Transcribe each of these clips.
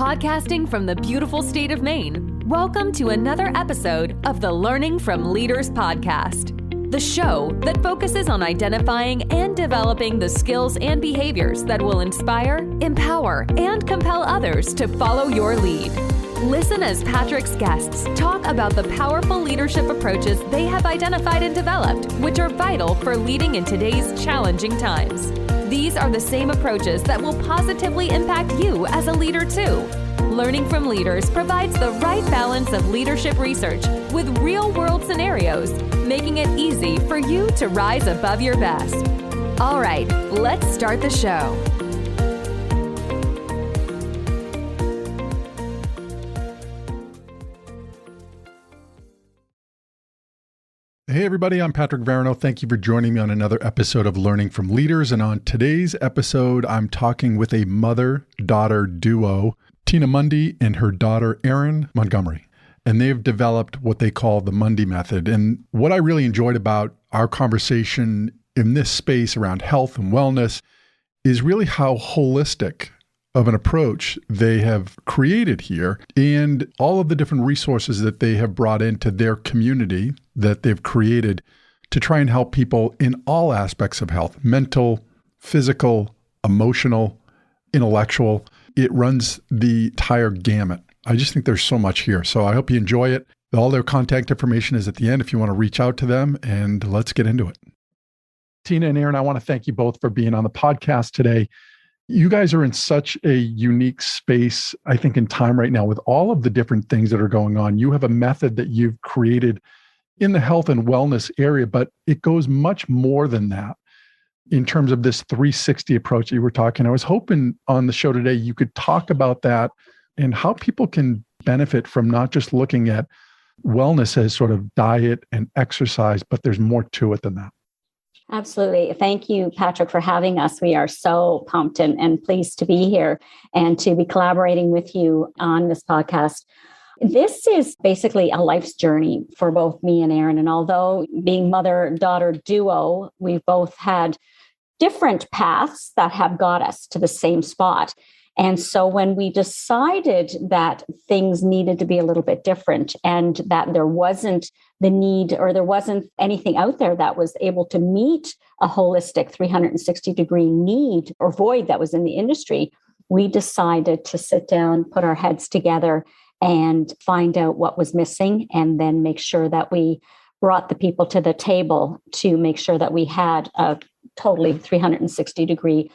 Podcasting from the beautiful state of Maine, welcome to another episode of the Learning from Leaders podcast, the show that focuses on identifying and developing the skills and behaviors that will inspire, empower, and compel others to follow your lead. Listen as Patrick's guests talk about the powerful leadership approaches they have identified and developed, which are vital for leading in today's challenging times. These are the same approaches that will positively impact you as a leader too. Learning from Leaders provides the right balance of leadership research with real-world scenarios, making it easy for you to rise above your best. All right, let's start the show. Hey everybody, I'm Patrick Veroneau. Thank you for joining me on another episode of Learning from Leaders. And on today's episode, I'm talking with a mother-daughter duo, Tina Mundy and her daughter, Erin Montgomery. And they've developed what they call the Mundy Method. And what I really enjoyed about our conversation in this space around health and wellness is really how holistic of an approach they have created here and all of the different resources that they have brought into their community that they've created to try and help people in all aspects of health, mental, physical, emotional, intellectual. It runs the entire gamut. I just think there's so much here. So I hope you enjoy it. All their contact information is at the end if you want to reach out to them, and let's get into it. Tina and Erin, I want to thank you both for being on the podcast today. You guys are in such a unique space, I think, in time right now with all of the different things that are going on. You have a method that you've created in the health and wellness area, but it goes much more than that in terms of this 360 approach that you were talking. I was hoping on the show today you could talk about that and how people can benefit from not just looking at wellness as sort of diet and exercise, but there's more to it than that. Absolutely. Thank you, Patrick, for having us. We are so pumped and pleased to be here and to be collaborating with you on this podcast. This is basically a life's journey for both me and Erin. And although being mother-daughter duo, we've both had different paths that have got us to the same spot. And so when we decided that things needed to be a little bit different and that there wasn't the need or there wasn't anything out there that was able to meet a holistic 360-degree need or void that was in the industry, we decided to sit down, put our heads together and find out what was missing and then make sure that we brought the people to the table to make sure that we had a totally 360-degree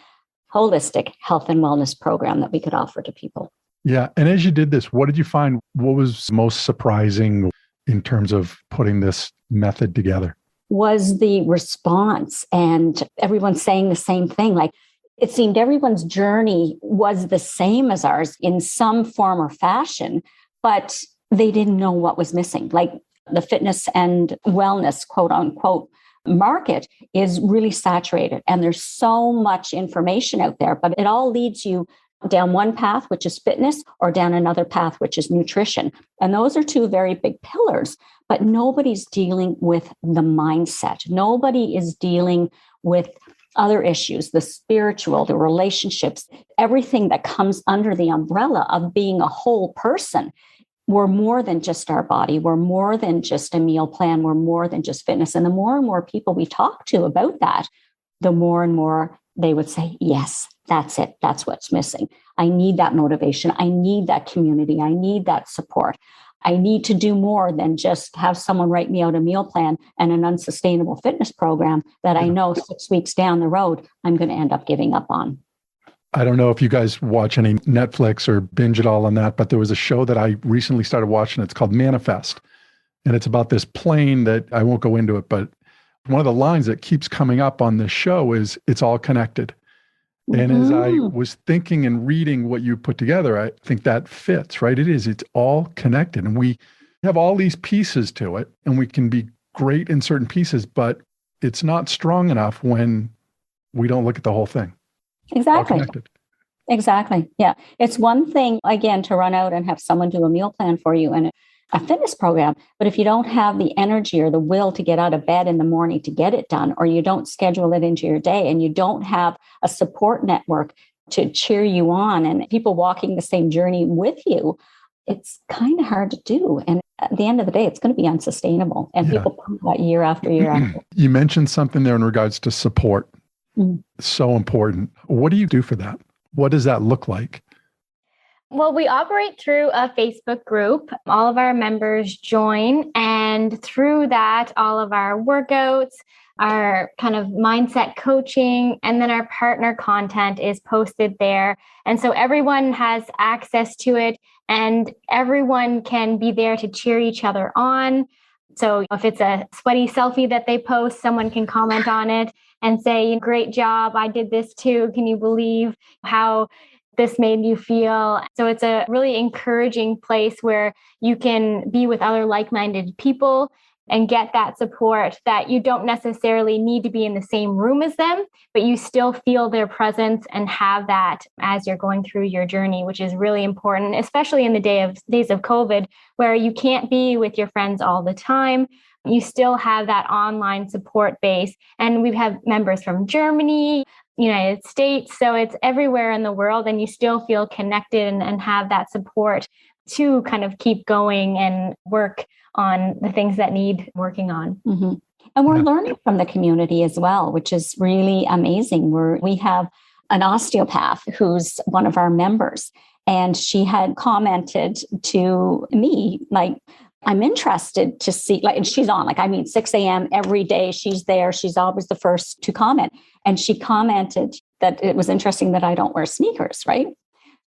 holistic health and wellness program that we could offer to people. Yeah. And as you did this, what did you find? What was most surprising in terms of putting this method together? Was the response, and everyone's saying the same thing. Like it seemed everyone's journey was the same as ours in some form or fashion, but they didn't know what was missing. Like the fitness and wellness, quote unquote, market is really saturated and there's so much information out there, but it all leads you down one path, which is fitness, or down another path, which is nutrition. And those are two very big pillars, but nobody's dealing with the mindset. Nobody is dealing with other issues, the spiritual, the relationships, everything that comes under the umbrella of being a whole person. We're more than just our body. We're more than just a meal plan. We're more than just fitness. And the more and more people we talk to about that, the more and more they would say, yes, that's it. That's what's missing. I need that motivation. I need that community. I need that support. I need to do more than just have someone write me out a meal plan and an unsustainable fitness program that I know 6 weeks down the road, I'm going to end up giving up on. I don't know if you guys watch any Netflix or binge it all on that, but there was a show that I recently started watching. It's called Manifest. And it's about this plane that I won't go into it, but one of the lines that keeps coming up on this show is it's all connected. And as I was thinking and reading what you put together, I think that fits, right? It's all connected. And we have all these pieces to it and we can be great in certain pieces, but it's not strong enough when we don't look at the whole thing. Exactly. Exactly. Yeah. It's one thing, again, to run out and have someone do a meal plan for you and a fitness program. But if you don't have the energy or the will to get out of bed in the morning to get it done, or you don't schedule it into your day and you don't have a support network, to cheer you on and people walking the same journey with you, it's kind of hard to do. And at the end of the day, it's going to be unsustainable. And people prove that year after year after. You mentioned something there in regards to support. So important. What do you do for that? What does that look like? Well, we operate through a Facebook group. All of our members join, and through that, all of our workouts, our kind of mindset coaching, and then our partner content is posted there. And so everyone has access to it, and everyone can be there to cheer each other on. So if it's a sweaty selfie that they post, someone can comment on it and say, great job, I did this too. Can you believe how this made you feel? So it's a really encouraging place where you can be with other like-minded people and get that support that you don't necessarily need to be in the same room as them, but you still feel their presence and have that as you're going through your journey, which is really important, especially in the days of COVID, where you can't be with your friends all the time. You still have that online support base. And we have members from Germany, United States. So it's everywhere in the world, and you still feel connected and have that support to kind of keep going and work on the things that need working on. And we're learning from the community as well, which is really amazing. We have an osteopath who's one of our members, and she had commented to me, like, I'm interested to see, like, and she's on, 6 a.m. every day. She's there. She's always the first to comment. And she commented that it was interesting that I don't wear sneakers, right?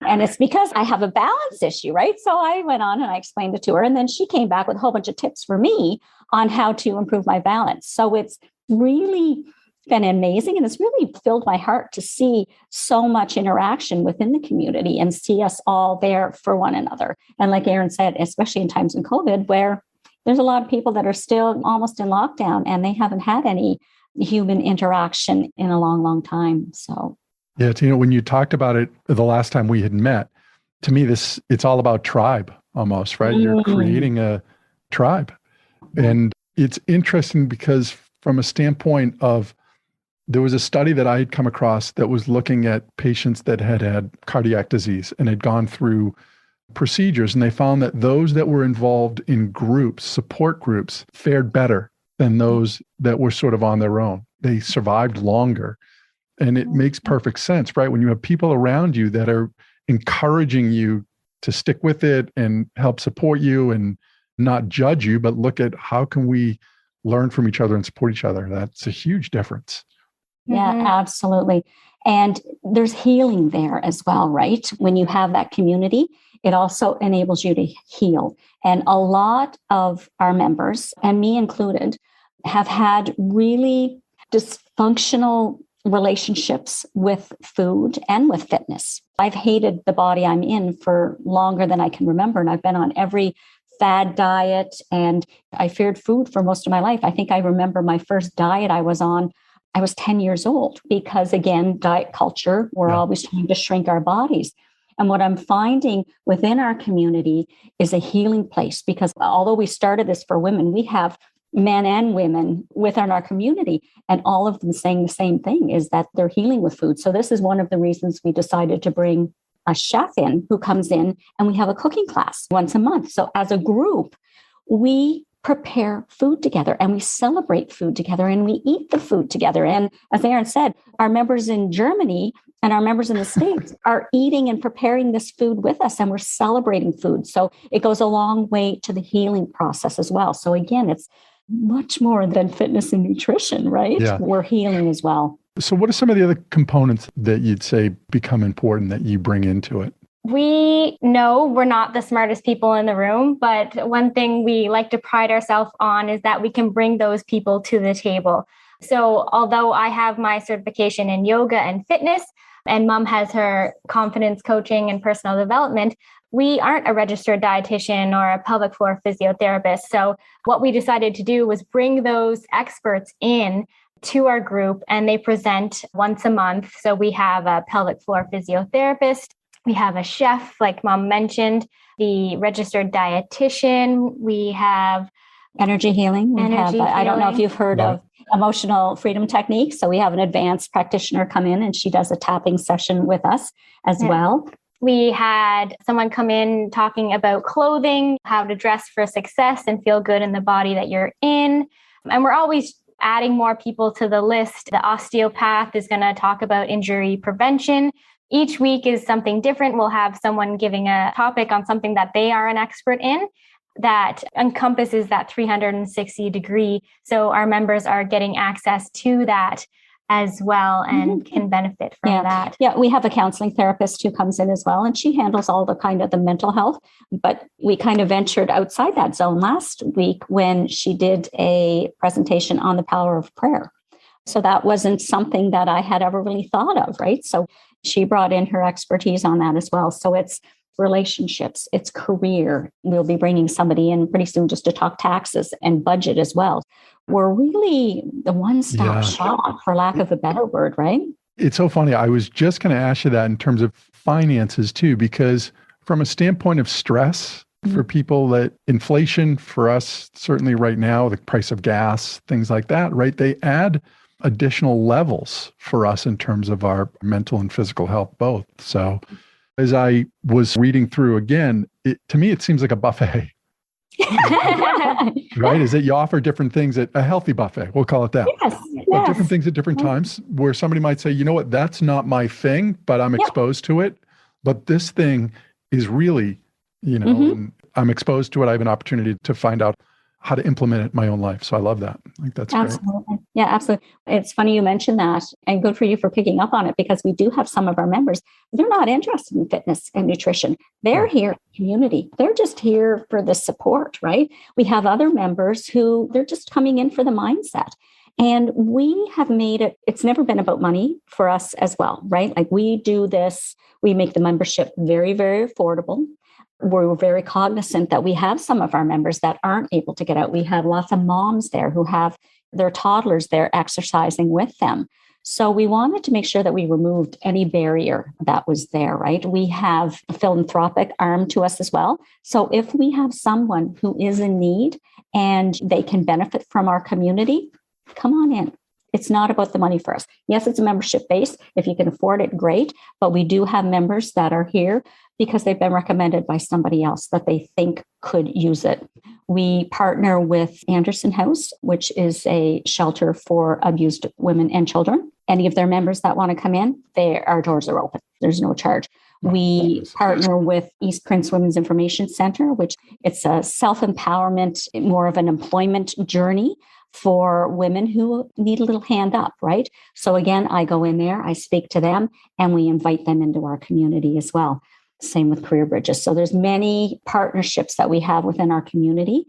And it's because I have a balance issue, right? So I went on and I explained it to her. And then she came back with a whole bunch of tips for me on how to improve my balance. So it's really been amazing. And it's really filled my heart to see so much interaction within the community and see us all there for one another. And like Erin said, especially in times of COVID, where there's a lot of people that are still almost in lockdown and they haven't had any human interaction in a long, long time. So yeah, Tina, when you talked about it the last time we had met, to me, it's all about tribe almost, right? You're creating a tribe. And it's interesting because from a standpoint of, there was a study that I had come across that was looking at patients that had cardiac disease and had gone through procedures. And they found that those that were involved in groups, support groups, fared better than those that were sort of on their own. They survived longer. And it makes perfect sense, right? When you have people around you that are encouraging you to stick with it and help support you and not judge you, but look at how can we learn from each other and support each other. That's a huge difference. Yeah, absolutely. And there's healing there as well, right? When you have that community, it also enables you to heal. And a lot of our members, and me included, have had really dysfunctional relationships with food and with fitness. I've hated the body I'm in for longer than I can remember. And I've been on every fad diet, and I feared food for most of my life. I think I remember my first diet I was on, I was 10 years old because, again, diet culture, we're always trying to shrink our bodies. And what I'm finding within our community is a healing place, because although we started this for women, we have men and women within our community, and all of them saying the same thing, is that they're healing with food. So this is one of the reasons we decided to bring a chef in who comes in, and we have a cooking class once a month. So as a group, we prepare food together and we celebrate food together and we eat the food together. And as Erin said, our members in Germany and our members in the States are eating and preparing this food with us, and we're celebrating food. So it goes a long way to the healing process as well. So again, it's much more than fitness and nutrition, right? Yeah. We're healing as well. So what are some of the other components that you'd say become important that you bring into it? We know we're not the smartest people in the room, but one thing we like to pride ourselves on is that we can bring those people to the table. So although I have my certification in yoga and fitness, and Mom has her confidence coaching and personal development, we aren't a registered dietitian or a pelvic floor physiotherapist. So what we decided to do was bring those experts in to our group, and they present once a month. So we have a pelvic floor physiotherapist, we have a chef, like Mom mentioned, the registered dietitian, we have energy healing. I don't know if you've heard of emotional freedom technique. So we have an advanced practitioner come in and she does a tapping session with us as well. We had someone come in talking about clothing, how to dress for success and feel good in the body that you're in. And we're always adding more people to the list. The osteopath is going to talk about injury prevention. Each week is something different. We'll have someone giving a topic on something that they are an expert in that encompasses that 360 degree. So our members are getting access to that as well and can benefit from that. Yeah, we have a counseling therapist who comes in as well, and she handles all the kind of the mental health. But we kind of ventured outside that zone last week when she did a presentation on the power of prayer. So that wasn't something that I had ever really thought of, right? So she brought in her expertise on that as well. So it's relationships, it's career. We'll be bringing somebody in pretty soon just to talk taxes and budget as well. We're really the one-stop shop, for lack of a better word, right? It's so funny. I was just going to ask you that in terms of finances too, because from a standpoint of stress for people, that inflation for us, certainly right now, the price of gas, things like that, right? They add additional levels for us in terms of our mental and physical health both. So as I was reading through again, to me, it seems like a buffet. Right? Is that you offer different things at a healthy buffet. We'll call it that. But different things at different times where somebody might say, you know what, that's not my thing, but I'm exposed to it. But this thing is really, and I'm exposed to it. I have an opportunity to find out how to implement it in my own life. So I love that. I think that's absolutely great. Yeah, absolutely. It's funny you mentioned that, and good for you for picking up on it, because we do have some of our members, they're not interested in fitness and nutrition. They're here in community. They're just here for the support, right? We have other members who they're just coming in for the mindset. And we have made it, it's never been about money for us as well, right? Like we do this, we make the membership very, very affordable. We're very cognizant that we have some of our members that aren't able to get out. We have lots of moms there who have their toddlers there exercising with them. So we wanted to make sure that we removed any barrier that was there, right? We have a philanthropic arm to us as well. So if we have someone who is in need and they can benefit from our community, come on in. It's not about the money for us. Yes, it's a membership base. If you can afford it, great. But we do have members that are here because they've been recommended by somebody else that they think could use it. We partner with Anderson House, which is a shelter for abused women and children. Any of their members that want to come in, our doors are open. There's no charge. We partner with East Prince Women's Information Center, which it's a self-empowerment, more of an employment journey for women who need a little hand up, right? So again, I go in there, I speak to them, and we invite them into our community as well. Same with Career Bridges. So there's many partnerships that we have within our community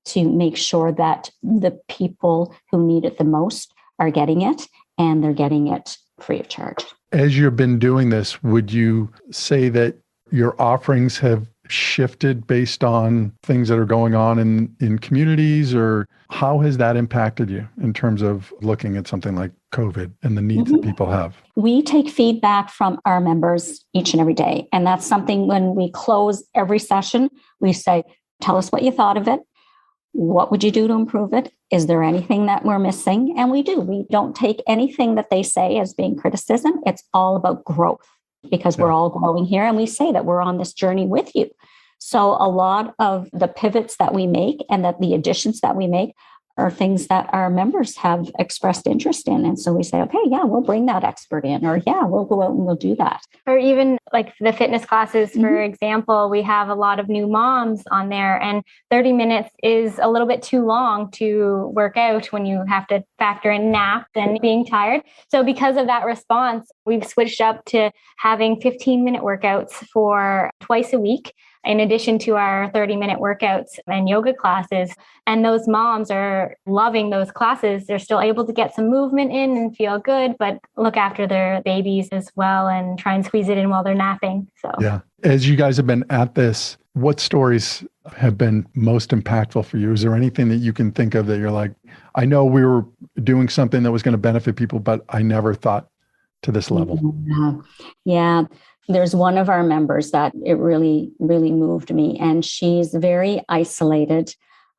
to make sure that the people who need it the most are getting it, and they're getting it free of charge. As you've been doing this, would you say that your offerings have shifted based on things that are going on in communities, or how has that impacted you in terms of looking at something like COVID and the needs that people have? We take feedback from our members each and every day. And that's something when we close every session, we say, tell us what you thought of it. What would you do to improve it? Is there anything that we're missing? And we do. We don't take anything that they say as being criticism. It's all about growth, because we're all growing here, and we say that we're on this journey with you. So a lot of the pivots that we make and that the additions that we make are things that our members have expressed interest in. And so we say, okay, yeah, we'll bring that expert in, or yeah, we'll go out and we'll do that. Or even like the fitness classes, for example, we have a lot of new moms on there, and 30 minutes is a little bit too long to work out when you have to factor in naps and being tired. So because of that response, we've switched up to having 15-minute workouts for twice a week, in addition to our 30-minute workouts and yoga classes. And those moms are loving those classes. They're still able to get some movement in and feel good, but look after their babies as well and try and squeeze it in while they're napping. So yeah. As you guys have been at this, what stories have been most impactful for you? Is there anything that you can think of that you're like, I know we were doing something that was going to benefit people, but I never thought to this level? Yeah. There's one of our members that it really, really moved me. And she's very isolated,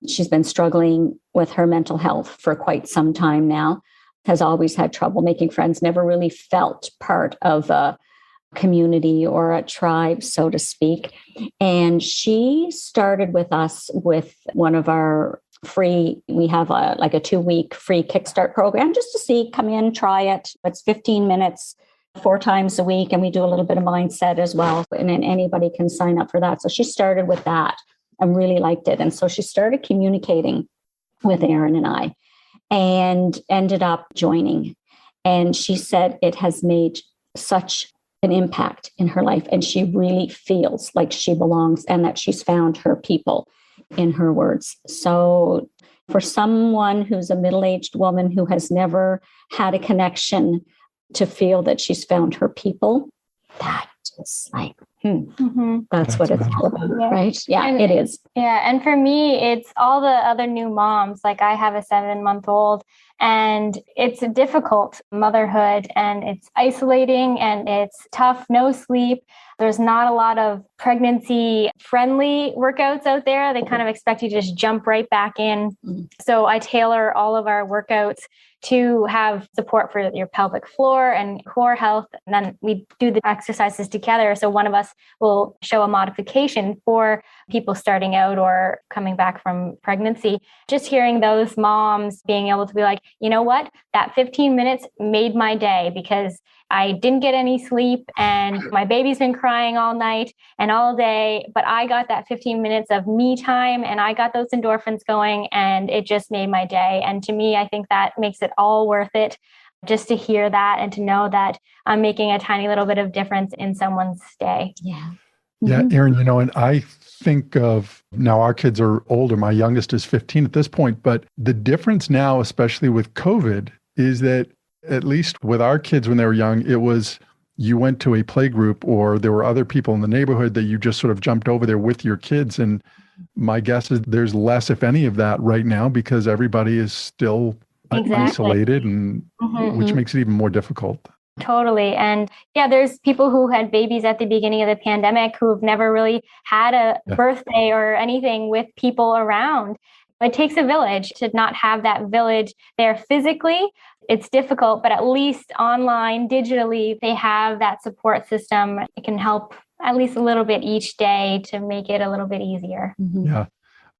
She's been struggling with her mental health for quite some time now, has always had trouble making friends, never really felt part of a community or a tribe, so to speak. And she started with us with one of our we have a 2-week free Kickstart program just to see, come in, try it. It's 15 minutes 4 times a week. And we do a little bit of mindset as well. And then anybody can sign up for that. So she started with that and really liked it. And so she started communicating with Erin and I and ended up joining. And she said it has made such an impact in her life. And she really feels like she belongs and that she's found her people, in her words. So for someone who's a middle-aged woman who has never had a connection, to feel that she's found her people, that is like, that's what it's all about, right? Yeah, it is. Yeah. And for me, it's all the other new moms. Like I have a 7-month-old and it's a difficult motherhood and it's isolating and it's tough, no sleep. There's not a lot of pregnancy friendly workouts out there. They kind of expect you to just jump right back in. So I tailor all of our workouts to have support for your pelvic floor and core health. And then we do the exercises together. So one of us will show a modification for people starting out or coming back from pregnancy. Just hearing those moms being able to be like, you know what, that 15 minutes made my day because I didn't get any sleep and my baby's been crying all night and all day, but I got that 15 minutes of me time and I got those endorphins going and it just made my day. And to me, I think that makes it all worth it just to hear that and to know that I'm making a tiny little bit of difference in someone's day. Yeah. Yeah, Erin, and I think of now our kids are older. My youngest is 15 at this point, but the difference now, especially with COVID, is that at least with our kids when they were young, it was you went to a play group or there were other people in the neighborhood that you just sort of jumped over there with your kids. And my guess is there's less, if any, of that right now because everybody is still isolated and which makes it even more difficult. Totally. And yeah, there's people who had babies at the beginning of the pandemic who have never really had a birthday or anything with people around. It takes a village to not have that village there physically. It's difficult, but at least online, digitally, they have that support system. It can help at least a little bit each day to make it a little bit easier. Yeah.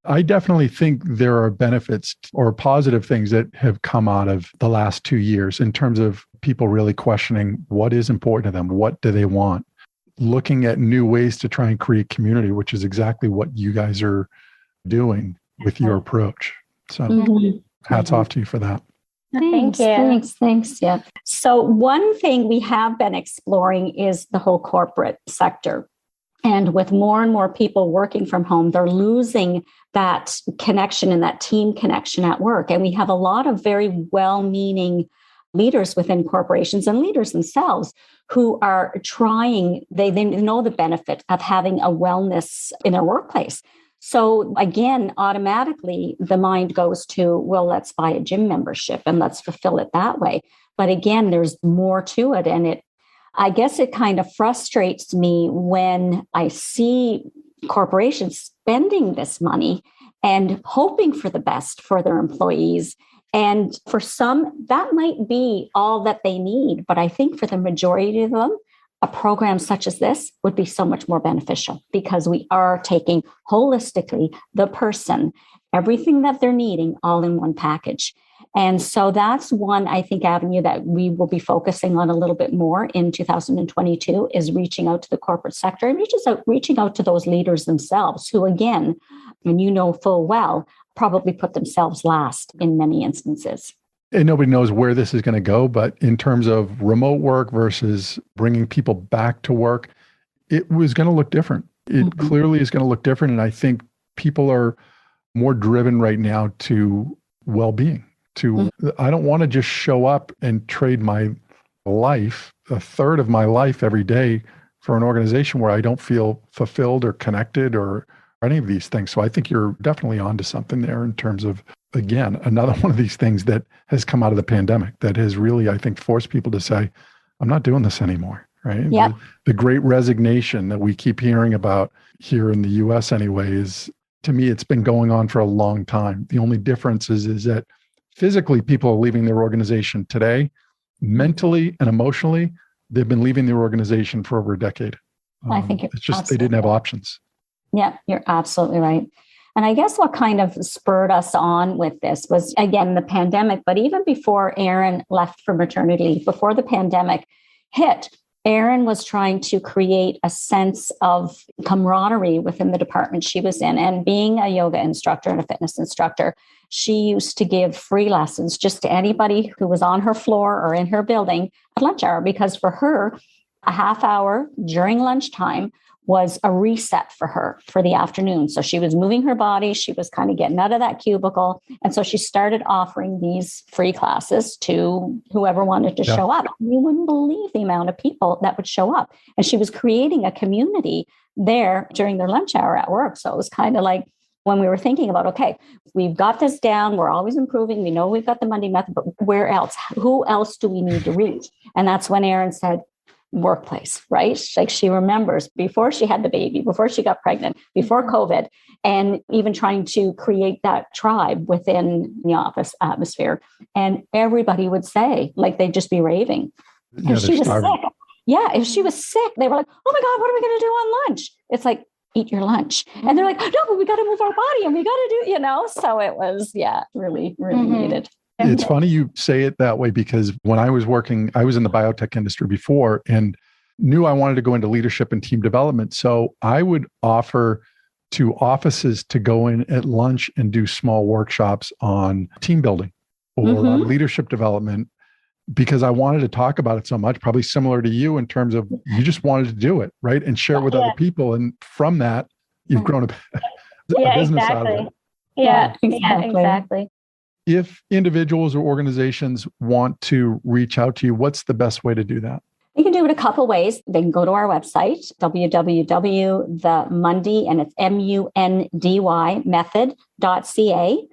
I definitely think there are benefits or positive things that have come out of the last 2 years in terms of people really questioning what is important to them, what do they want, looking at new ways to try and create community, which is exactly what you guys are doing with your approach. So hats off to you for that. Thank you. Thanks. Yeah. So one thing we have been exploring is the whole corporate sector. And with more and more people working from home, they're losing that connection and that team connection at work. And we have a lot of very well-meaning leaders within corporations and leaders themselves who are trying, they know the benefit of having a wellness in their workplace. So again, automatically the mind goes to, well, let's buy a gym membership and let's fulfill it that way. But again, there's more to it. And I guess it kind of frustrates me when I see corporations spending this money and hoping for the best for their employees. And for some, that might be all that they need. But I think for the majority of them, a program such as this would be so much more beneficial because we are taking holistically the person, everything that they're needing all in one package. And so that's one, I think, avenue that we will be focusing on a little bit more in 2022 is reaching out to the corporate sector and reaching out to those leaders themselves who, again, and you know full well, probably put themselves last in many instances. And nobody knows where this is going to go, but in terms of remote work versus bringing people back to work, it was going to look different. It clearly is going to look different. And I think people are more driven right now to well-being. I don't want to just show up and trade my life, a third of my life every day for an organization where I don't feel fulfilled or connected or any of these things. So I think you're definitely onto something there in terms of, again, another one of these things that has come out of the pandemic that has really, I think, forced people to say, I'm not doing this anymore, right? Yep. The great resignation that we keep hearing about here in the US anyway is to me, it's been going on for a long time. The only difference is that physically people are leaving their organization today. Mentally and emotionally, they've been leaving their organization for over a decade. I think it's just they didn't have options. Yeah, you're absolutely right. And I guess what kind of spurred us on with this was, again, the pandemic. But even before Erin left for maternity leave, before the pandemic hit, Erin was trying to create a sense of camaraderie within the department she was in. And being a yoga instructor and a fitness instructor, she used to give free lessons just to anybody who was on her floor or in her building at lunch hour, because for her, a half hour during lunchtime was a reset for her for the afternoon. So she was moving her body. She was kind of getting out of that cubicle. And so she started offering these free classes to whoever wanted to show up. You wouldn't believe the amount of people that would show up. And she was creating a community there during their lunch hour at work. So it was kind of like when we were thinking about, okay, we've got this down. We're always improving. We know we've got the Mundy Method, but where else? Who else do we need to reach? And that's when Erin said, workplace, right? Like she remembers before she had the baby, before she got pregnant, before COVID, and even trying to create that tribe within the office atmosphere. And everybody would say, like, they'd just be raving. If she was sick. Yeah. If she was sick, they were like, oh my God, what are we going to do on lunch? It's like, eat your lunch. And they're like, no, but we got to move our body and we got to do, so it was, really, really needed. It's funny you say it that way, because when I was working, I was in the biotech industry before and knew I wanted to go into leadership and team development. So I would offer to offices to go in at lunch and do small workshops on team building or on leadership development, because I wanted to talk about it so much, probably similar to you in terms of you just wanted to do it, right? And share it with other people. And from that, you've grown a business out of it. Yeah, exactly. If individuals or organizations want to reach out to you, what's the best way to do that? You can do it a couple ways. They can go to our website, www.themundy, and it's MUNDY method.ca.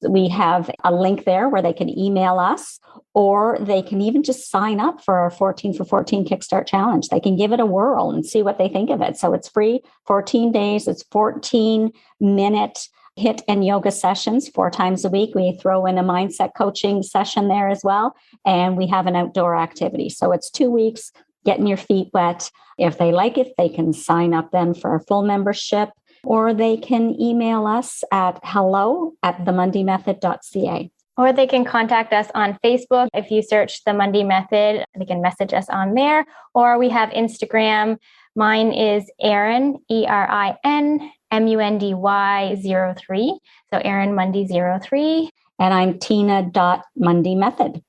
We have a link there where they can email us, or they can even just sign up for our 14 for 14 Kickstart Challenge. They can give it a whirl and see what they think of it. So it's free, 14 days. It's 14-minute HIIT and yoga sessions 4 times a week. We throw in a mindset coaching session there as well. And we have an outdoor activity. So it's 2 weeks, getting your feet wet. If they like it, they can sign up then for a full membership, or they can email us at hello@themundymethod.ca. Or they can contact us on Facebook. If you search the Mundy Method, they can message us on there. Or we have Instagram. Mine is Erin, ERIN MUNDY03. So Erin Mundy 03. And I'm Tina.MundyMethod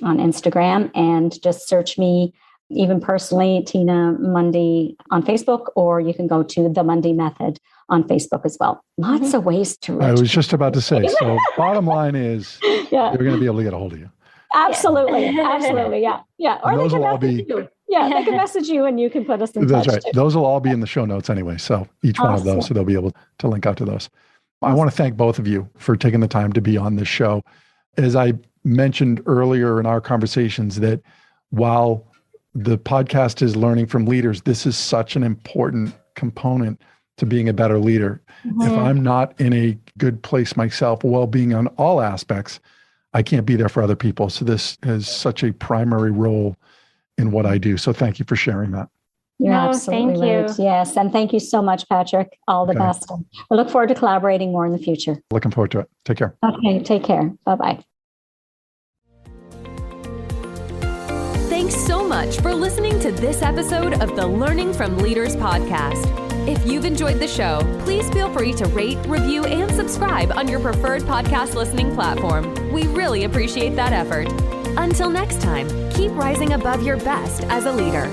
on Instagram. And just search me, even personally, Tina Mundy on Facebook, or you can go to The Mundy Method on Facebook as well. Lots of ways to reach. I was just about to say, so bottom line is they're going to be able to get a hold of you. Absolutely. Absolutely. Yeah. Yeah. Or those they can will all message you. Yeah, they can message you and you can put us in touch. That's right. Too. Those will all be in the show notes anyway. So each one of those, so they'll be able to link out to those. I want to thank both of you for taking the time to be on this show. As I mentioned earlier in our conversations, that while the podcast is learning from leaders, this is such an important component to being a better leader. If I'm not in a good place myself, well-being on all aspects, I can't be there for other people. So this is such a primary role in what I do. So thank you for sharing that. You're absolutely right. Yes. And thank you so much, Patrick. All the best. I look forward to collaborating more in the future. Looking forward to it. Take care. Okay. Take care. Bye-bye. Thanks so much for listening to this episode of the Learning from Leaders podcast. If you've enjoyed the show, please feel free to rate, review, and subscribe on your preferred podcast listening platform. We really appreciate that effort. Until next time, keep rising above your best as a leader.